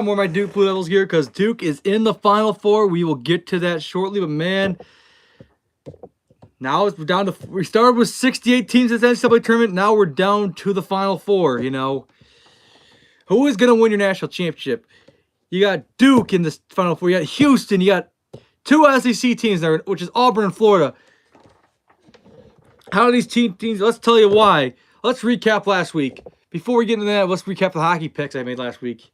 more of my Duke Blue Devils here because Duke is in the Final Four. We will get to that shortly, but man, now we're down to. We started with 68 teams in the NCAA tournament. Now we're down to the Final Four. You know, who is gonna win your national championship? You got Duke in the Final Four. You got Houston. You got two SEC teams there, which is Auburn and Florida. How do these teams? Let's tell you why. Let's recap last week. Before we get into that, let's recap the hockey picks I made last week.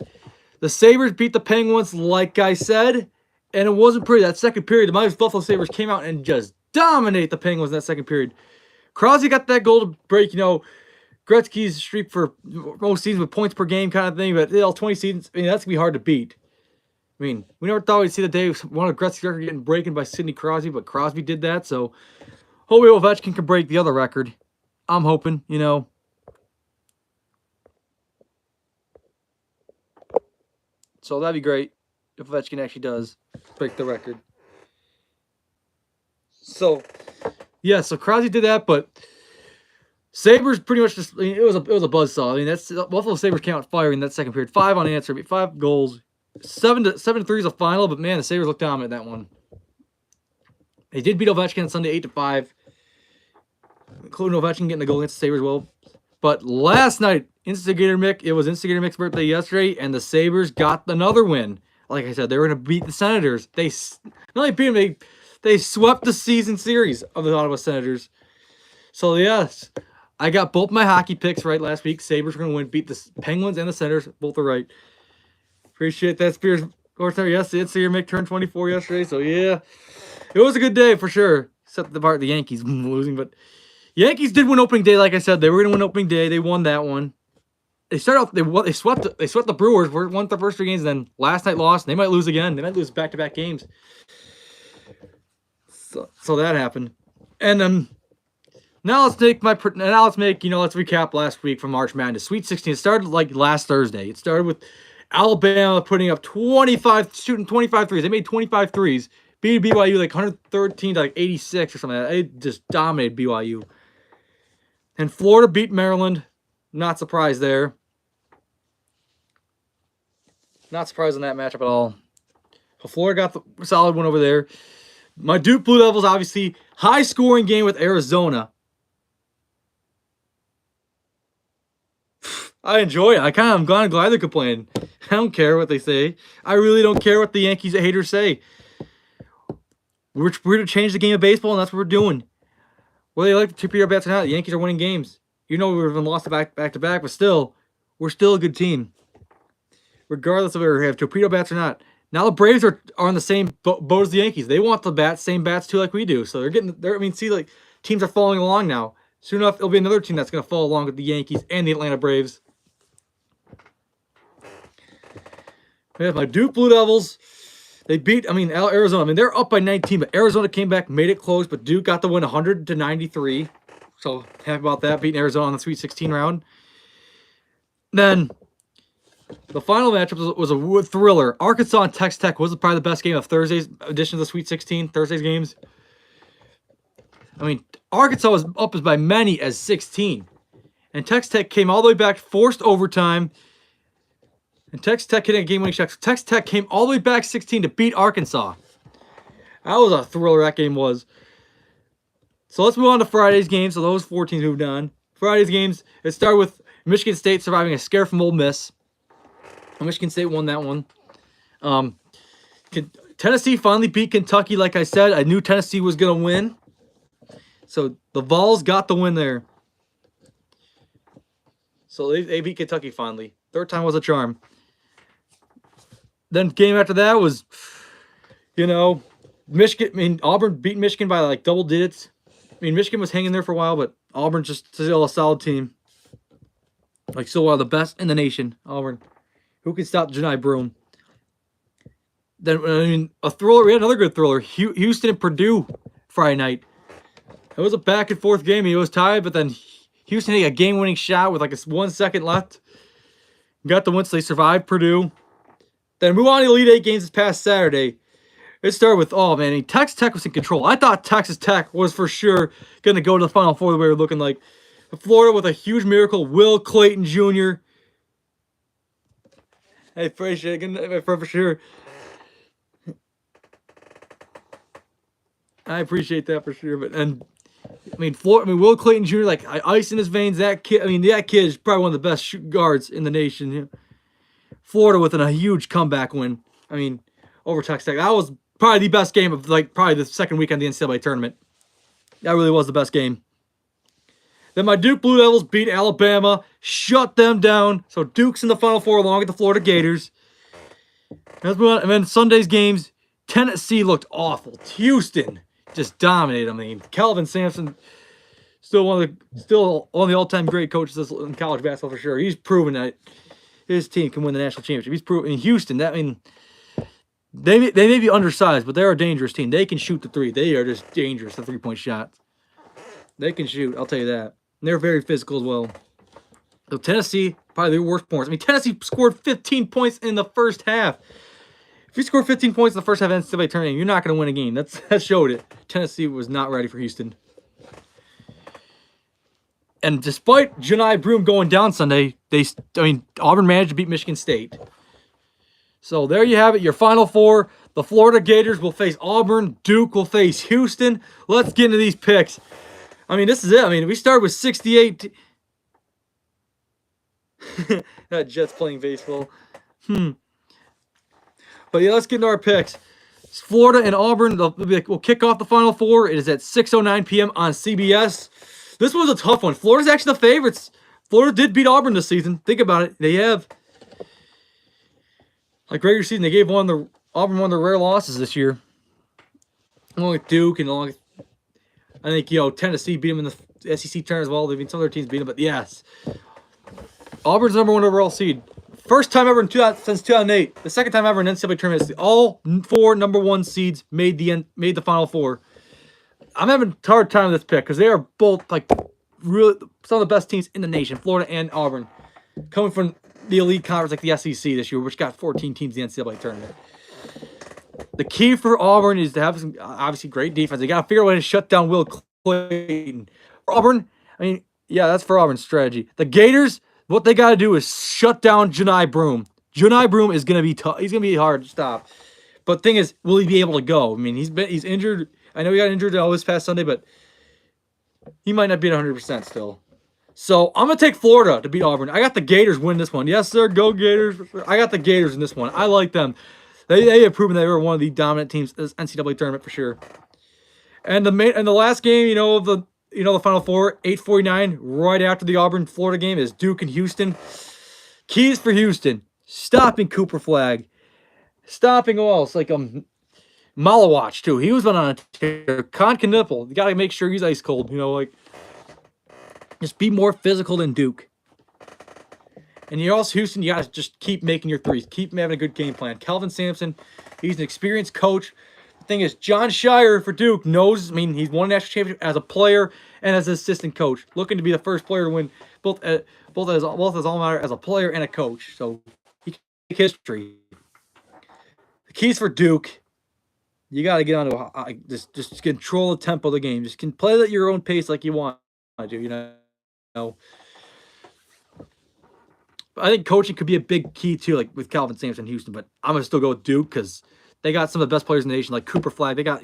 The Sabres beat the Penguins, like I said, and it wasn't pretty. That second period, the Miami Buffalo Sabres came out and just dominate the Penguins in that second period. Crosby got that goal to break, Gretzky's streak for most seasons with points per game kind of thing, but 20 seasons, that's going to be hard to beat. We never thought we'd see the day one of Gretzky's record getting broken by Sidney Crosby, but Crosby did that, so hopefully Ovechkin can break the other record. I'm hoping, So that'd be great if Ovechkin actually does break the record. So, yeah, so Crosby did that, but Sabres pretty much just, it was a buzzsaw. That's Buffalo Sabres came out firing that second period. 5 unanswered, 5 goals. 7-3 is a final, but man, the Sabres looked dominant that one. They did beat Ovechkin on Sunday 8-5, including Ovechkin getting the goal against the Sabres well. But last night, it was Instigator Mick's birthday yesterday, and the Sabres got another win. Like I said, they were going to beat the Senators. They not only beat them, they swept the season series of the Ottawa Senators. So yes, I got both my hockey picks right last week. Sabres were going to win, beat the Penguins and the Senators. Both are right. Appreciate that, Spears. Of course, yes, the Instigator Mick turned 24 yesterday. So yeah, it was a good day for sure. Except the part of the Yankees losing, but Yankees did win opening day. Like I said, they were going to win opening day. They won that one. They started off. They swept the Brewers. Won the first 3 games. Then last night lost. They might lose again. They might lose back-to-back games. So that happened. And now let's make let's recap last week from March Madness. Sweet 16. It started like last Thursday. It started with Alabama putting up shooting 25 threes. They made 25 threes. Beat BYU like 113 to like 86 or something like that. They just dominated BYU. And Florida beat Maryland. Not surprised there. Not surprised in that matchup at all. So Florida got the solid one over there. My Duke Blue Devils, obviously, high-scoring game with Arizona. I enjoy it. I'm glad they're complaining. I don't care what they say. I really don't care what the Yankees haters say. We're to change the game of baseball, and that's what we're doing. Whether you like the two-peter bats or not, the Yankees are winning games. We've lost back-to-back, but still, we're still a good team. Regardless of whether we have torpedo bats or not. Now the Braves are on the same boat as the Yankees. They want the same bats too, like we do. So teams are following along now. Soon enough, it'll be another team that's going to follow along with the Yankees and the Atlanta Braves. We have my Duke Blue Devils. They beat, Arizona. They're up by 19, but Arizona came back, made it close, but Duke got the win 100-93. So happy about that, beating Arizona on the Sweet 16 round. Then the final matchup was a thriller. Arkansas and Texas Tech was probably the best game of Thursday's edition of the Sweet 16, Thursday's games. Arkansas was up as by many as 16. And Texas Tech came all the way back, forced overtime. And Texas Tech hitting a game-winning shot. Texas Tech came all the way back 16 to beat Arkansas. That was a thriller, that game was. So let's move on to Friday's games. So those 4 teams moved on. Friday's games, it started with Michigan State surviving a scare from Ole Miss. Michigan State won that one. Tennessee finally beat Kentucky. Like I said, I knew Tennessee was going to win. So the Vols got the win there. So they beat Kentucky finally. Third time was a charm. Then game after that was, Michigan. Auburn beat Michigan by like double digits. Michigan was hanging there for a while, but Auburn's just still a solid team. Like still one of the best in the nation. Auburn. Who can stop Janai Broome? Then, a thriller. We had another good thriller. Houston and Purdue Friday night. It was a back-and-forth game. It was tied, but then Houston hit a game-winning shot with like 1 second left. Got the win, so they survived Purdue. Then move on to the Elite Eight games this past Saturday. It started with, Texas Tech was in control. I thought Texas Tech was for sure going to go to the Final Four the way we were looking like. Florida with a huge miracle. Will Clayton Jr. I appreciate it for sure. I appreciate that for sure. But Will Clayton Jr. like ice in his veins. That kid, that kid is probably one of the best guards in the nation. Florida with a huge comeback win. Over Texas Tech. That was probably the best game of probably the second weekend of the NCAA tournament. That really was the best game. Then my Duke Blue Devils beat Alabama, shut them down. So Duke's in the Final Four along with the Florida Gators. And then Sunday's games, Tennessee looked awful. Houston just dominated. Kelvin Sampson, still one of the all-time great coaches in college basketball for sure. He's proven that his team can win the national championship. He's proven in Houston. They may be undersized, but they're a dangerous team. They can shoot the three. They are just dangerous, the three-point shots. They can shoot, I'll tell you that. And they're very physical as well. So Tennessee, probably their worst points. Tennessee scored 15 points in the first half. If you score 15 points in the first half of the NCAA tournament, you're not going to win a game. That showed it. Tennessee was not ready for Houston. And despite Johni Broome going down Sunday, Auburn managed to beat Michigan State. So there you have it, your Final Four. The Florida Gators will face Auburn. Duke will face Houston. Let's get into these picks. This is it. We started with 68. That Jets playing baseball. But yeah, let's get into our picks. Florida and Auburn will kick off the Final Four. It is at 6:09 p.m. on CBS. This was a tough one. Florida's actually the favorites. Florida did beat Auburn this season. Think about it. They have, regular season, they gave Auburn one of the rare losses this year. Along with Duke and along with, I think, Tennessee beat them in the SEC tournament as well. Some other teams beat them, but yes. Auburn's the #1 overall seed. First time ever since 2008. The second time ever in NCAA tournament. All 4 #1 seeds made the Final Four. I'm having a hard time with this pick because they are both really some of the best teams in the nation, Florida and Auburn, coming from the elite conference like the SEC this year, which got 14 teams in the NCAA tournament. The key for Auburn is to have some obviously great defense. They got to figure out a way to shut down Will Clayton. For Auburn, that's for Auburn's strategy. The Gators, what they got to do is shut down Johni Broome. Johni Broome is going to be tough. He's going to be hard to stop. But the thing is, will he be able to go? He's injured. I know he got injured this past Sunday, but he might not be at 100% still. So I'm going to take Florida to beat Auburn. I got the Gators win this one. Yes, sir. Go Gators. I got the Gators in this one. I like them. They have proven they were one of the dominant teams in this NCAA tournament for sure. And the last game, of the Final Four, 8:49, right after the Auburn-Florida game, is Duke and Houston. Keys for Houston: stopping Cooper Flagg, stopping who else? Malawach too. He was on a tear. Con Knipple. You got to make sure he's ice cold. Just be more physical than Duke. And you're also Houston. You got to just keep making your threes. Keep having a good game plan. Kelvin Sampson, he's an experienced coach. The thing is, Jon Scheyer for Duke knows. He's won a national championship as a player and as an assistant coach, looking to be the first player to win both as alma mater as a player and a coach. So he can make history. The keys for Duke: you got to get on to just control the tempo of the game. Just can play at your own pace like you want to. I think coaching could be a big key too, with Kelvin Sampson in Houston. But I'm gonna still go with Duke because they got some of the best players in the nation, like Cooper Flagg. They got,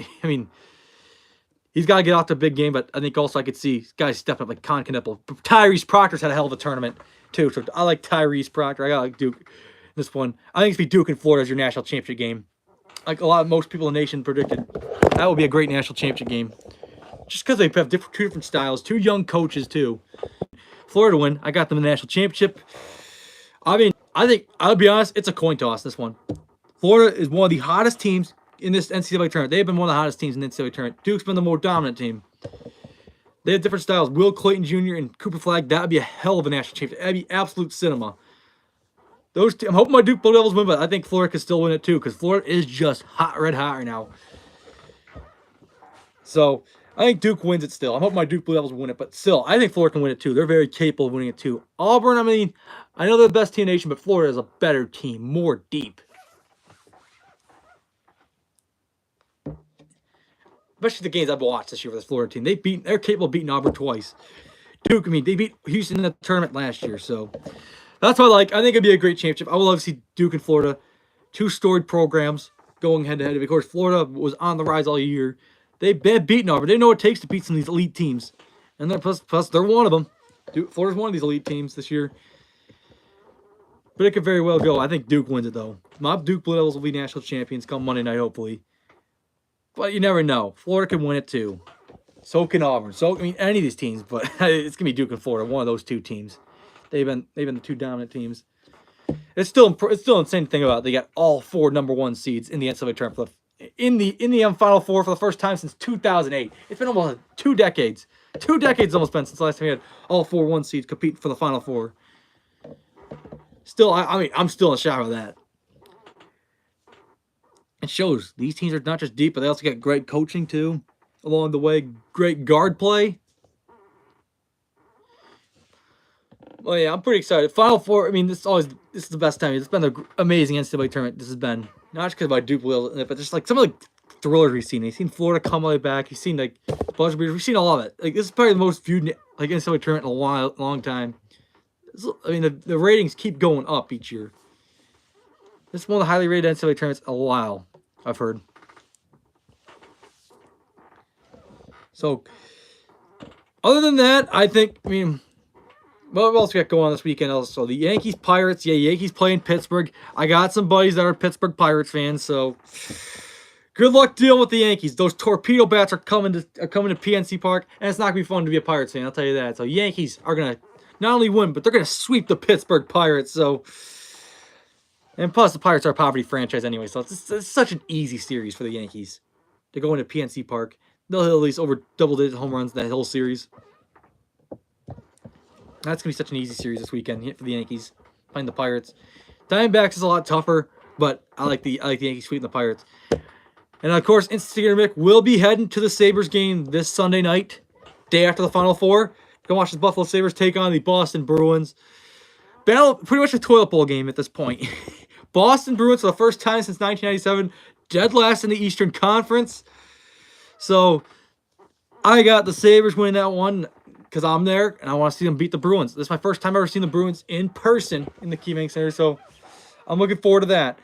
he's got to get off to a big game. But I think also I could see guys stepping up like Con Knipple. Tyrese Proctor's had a hell of a tournament too. So I like Tyrese Proctor. I got Duke in this one. I think it's be Duke and Florida as your national championship game. Most people in the nation predicted, that would be a great national championship game. Just because they have two different styles, 2 young coaches too. Florida win. I got them in the national championship. I think, I'll be honest, it's a coin toss, this one. Florida is one of the hottest teams in this NCAA tournament. They've been one of the hottest teams in the NCAA tournament. Duke's been the more dominant team. They have different styles. Will Clayton Jr. and Cooper Flagg, that would be a hell of a national championship. That would be absolute cinema. I'm hoping my Duke Blue Devils win, but I think Florida could still win it too, because Florida is just red hot right now. So I think Duke wins it still. I'm hoping my Duke Blue Devils win it, but still, I think Florida can win it too. They're very capable of winning it too. Auburn, I know they're the best team in the nation, but Florida is a better team, more deep. Especially the games I've watched this year for this Florida team. They're capable of beating Auburn twice. Duke, they beat Houston in the tournament last year, so That's what I think it'd be a great championship. I would love to see Duke and Florida, two storied programs going head to head. Of course, Florida was on the rise all year. They've beaten Auburn. They know what it takes to beat some of these elite teams, and then plus they're one of them. Florida's one of these elite teams this year. But it could very well go. I think Duke wins it, though. My Duke Blue Devils will be national champions come Monday night, hopefully. But you never know. Florida can win it, too. So can Auburn. So, I mean, any of these teams. But it's going to be Duke and Florida, one of those two teams. They've been the two dominant teams. It's still insane to think about. They got all 4 #1 seeds in the NCAA tournament in the Final Four for the first time since 2008. It's been almost 2 decades. 2 decades almost been since the last time we had all 4 1 seeds compete for the Final Four. Still, I mean, I'm still in shock of that. It shows these teams are not just deep, but they also get great coaching too along the way. Great guard play. Well, yeah, I'm pretty excited. Final Four. I mean, this is the best time. It's been an amazing NCAA tournament. This has been not just because of my Duke Blue, but just like some of the thrillers we've seen. You've seen Florida come all the way back. You've seen like buzzer beaters. We've seen all of it. Like this is probably the most viewed like NCAA tournament in a long time. I mean, the ratings keep going up each year. This is one of the highly rated NCAA tournaments in a while, I've heard. So, other than that, I mean, what else we got going on this weekend? Also, the Yankees, Pirates. Yeah, Yankees playing Pittsburgh. I got some buddies that are Pittsburgh Pirates fans, so good luck dealing with the Yankees. Those torpedo bats are coming to PNC Park, and it's not gonna be fun to be a Pirates fan. I'll tell you that. So, Yankees are gonna not only win, but they're going to sweep the Pittsburgh Pirates. So, and plus the Pirates are a poverty franchise anyway. So it's such an easy series for the Yankees to go into PNC Park. They'll hit at least over double-digit home runs in that whole series. That's going to be such an easy series this weekend for the Yankees playing the Pirates. Diamondbacks is a lot tougher, but I like the Yankees sweeping the Pirates. And of course, Instigator Mick will be heading to the Sabres game this Sunday night, day after the Final Four. Go watch the Buffalo Sabres take on the Boston Bruins. Battle, pretty much a toilet bowl game at this point. Boston Bruins for the first time since 1997, dead last in the Eastern Conference. So I got the Sabres winning that one because I'm there and I want to see them beat the Bruins. This is my first time ever seeing the Bruins in person in the KeyBank Center, so I'm looking forward to that.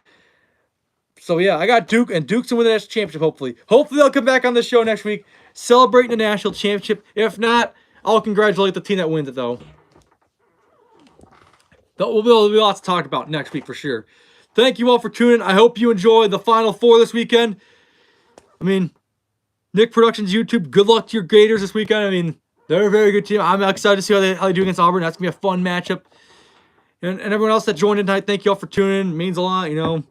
So yeah, I got Duke, and Duke's going to win the national championship, hopefully. Hopefully they'll come back on the show next week, celebrating the national championship. If not, I'll congratulate the team that wins it, though. There'll be lots to talk about next week for sure. Thank you all for tuning in. I hope you enjoy the Final Four this weekend. I mean, Nick Productions YouTube, good luck to your Gators this weekend. I mean, they're a very good team. I'm excited to see how they do against Auburn. That's going to be a fun matchup. And everyone else that joined in tonight, thank you all for tuning in. It means a lot, you know.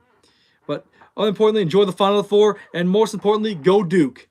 But more importantly, enjoy the Final Four. And most importantly, go Duke.